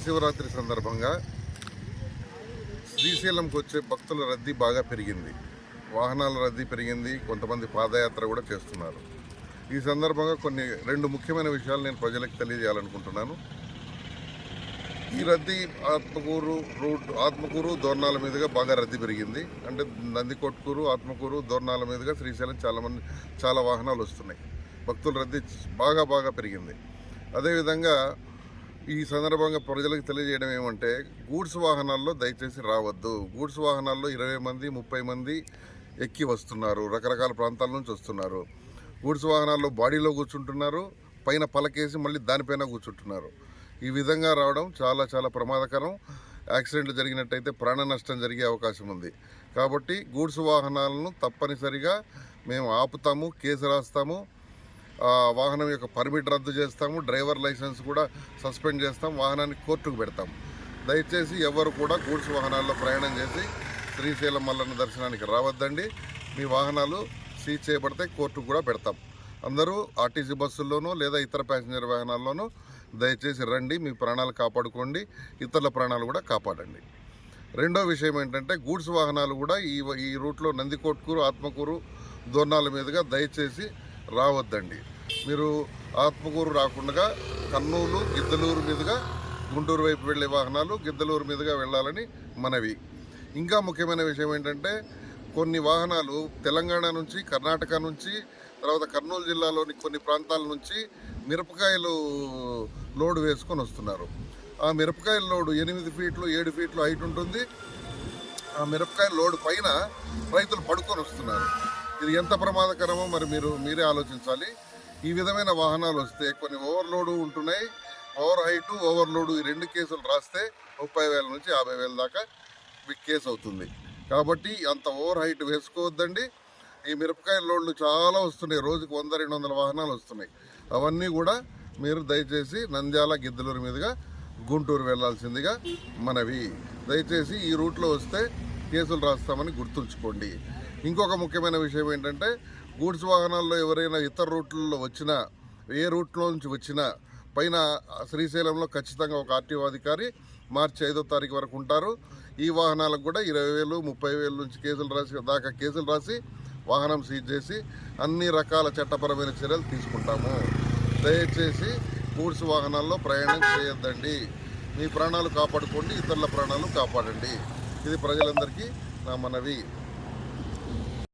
మహాశివరాత్రి సందర్భంగా శ్రీశైలంకి వచ్చే భక్తుల రద్దీ బాగా పెరిగింది. వాహనాల రద్దీ పెరిగింది. కొంతమంది పాదయాత్ర కూడా చేస్తున్నారు. ఈ సందర్భంగా రెండు ముఖ్యమైన విషయాలు నేను ప్రజలకు తెలియజేయాలనుకుంటున్నాను. ఈ రద్దీ ఆత్మకూరు దోర్నాల మీదుగా బాగా రద్దీ పెరిగింది. అంటే నందికొట్కూరు, ఆత్మకూరు, దోర్నాల మీదుగా శ్రీశైలం చాలా వాహనాలు వస్తున్నాయి. భక్తుల రద్దీ బాగా పెరిగింది. అదేవిధంగా ఈ సందర్భంగా ప్రజలకు తెలియజేయడం ఏమంటే, గూడ్స్ వాహనాల్లో దయచేసి రావద్దు. గూడ్స్ వాహనాల్లో 20 మంది 30 మంది ఎక్కి వస్తున్నారు. రకరకాల ప్రాంతాల నుంచి వస్తున్నారు. గూడ్స్ వాహనాల్లో బాడీలో కూర్చుంటున్నారు, పైన పలకేసి మళ్ళీ దానిపైన కూర్చుంటున్నారు. ఈ విధంగా రావడం చాలా ప్రమాదకరం. యాక్సిడెంట్లు జరిగినట్టయితే ప్రాణ నష్టం జరిగే అవకాశం ఉంది. కాబట్టి గూడ్స్ వాహనాలను తప్పనిసరిగా మేము ఆపుతాము, కేసు రాస్తాము, వాహనం యొక్క పర్మిట్ రద్దు చేస్తాము, డ్రైవర్ లైసెన్స్ కూడా సస్పెండ్ చేస్తాం, వాహనాన్ని కోర్టుకు పెడతాం. దయచేసి ఎవరు కూడా గూడ్స్ వాహనాల్లో ప్రయాణం చేసి శ్రీశైలం మల్లన్న దర్శనానికి రావద్దండి. మీ వాహనాలు సీజ్ చేయబడితే కోర్టుకు కూడా పెడతాం. అందరూ ఆర్టీసీ బస్సుల్లోనూ లేదా ఇతర ప్యాసింజర్ వాహనాల్లోనూ దయచేసి రండి. మీ ప్రాణాలు కాపాడుకోండి, ఇతరుల ప్రాణాలు కూడా కాపాడండి. రెండో విషయం ఏంటంటే, గూడ్స్ వాహనాలు కూడా ఈ రూట్లో నందికొట్కూరు, ఆత్మకూరు, దోర్నాల మీదుగా దయచేసి రావద్దండి. మీరు ఆత్మకూరు రాకుండా కర్నూలు, గిద్దలూరు మీదుగా గుంటూరు వైపు వెళ్ళే వాహనాలు గిద్దలూరు మీదుగా వెళ్ళాలని మనవి. ఇంకా ముఖ్యమైన విషయం ఏంటంటే, కొన్ని వాహనాలు తెలంగాణ నుంచి, కర్ణాటక నుంచి, తర్వాత కర్నూలు జిల్లాలోని కొన్ని ప్రాంతాల నుంచి మిరపకాయలు లోడు వేసుకొని వస్తున్నారు. ఆ మిరపకాయల లోడు 8 ఫీట్లు 7 ఫీట్లు హైట్ ఉంటుంది. ఆ మిరపకాయల లోడు పైన రైతులు పడుకొని వస్తున్నారు. ఇది ఎంత ప్రమాదకరమో మరి మీరే ఆలోచించాలి. ఈ విధమైన వాహనాలు వస్తే కొన్ని ఓవర్లోడు ఉంటున్నాయి. ఓవర్ హైటు, ఓవర్లోడు, ఈ 2 కేసులు రాస్తే 30,000 నుంచి 50,000 దాకా కేసు అవుతుంది. కాబట్టి అంత ఓవర్ హైట్ వేసుకోవద్దండి. ఈ మిరపకాయల లోడ్లు చాలా వస్తున్నాయి. రోజుకు 100-200 వాహనాలు వస్తున్నాయి. అవన్నీ కూడా మీరు దయచేసి నంద్యాల, గిద్దలూరు మీదుగా గుంటూరు వెళ్లాల్సిందిగా మనవి. దయచేసి ఈ రూట్లో వస్తే కేసులు రాస్తామని గుర్తుంచుకోండి. ఇంకొక ముఖ్యమైన విషయం ఏంటంటే, గూడ్స్ వాహనాల్లో ఎవరైనా ఇతర రూట్లలో వచ్చినా, ఏ రూట్లో నుంచి వచ్చినా పైన శ్రీశైలంలో ఖచ్చితంగా ఒక ఆర్టీఓ అధికారి మార్చి 5వ తారీఖు వరకు ఉంటారు. ఈ వాహనాలకు కూడా 20,000 30,000 నుంచి కేసులు రాసి వాహనం సీజ్ చేసి అన్ని రకాల చట్టపరమైన చర్యలు తీసుకుంటాము. దయచేసి గూడ్స్ వాహనాల్లో ప్రయాణం చేయొద్దండి. మీ ప్రాణాలు కాపాడుకోండి, ఇతరుల ప్రాణాలు కాపాడండి. ఇది ప్రజలందరికీ నా మనవి.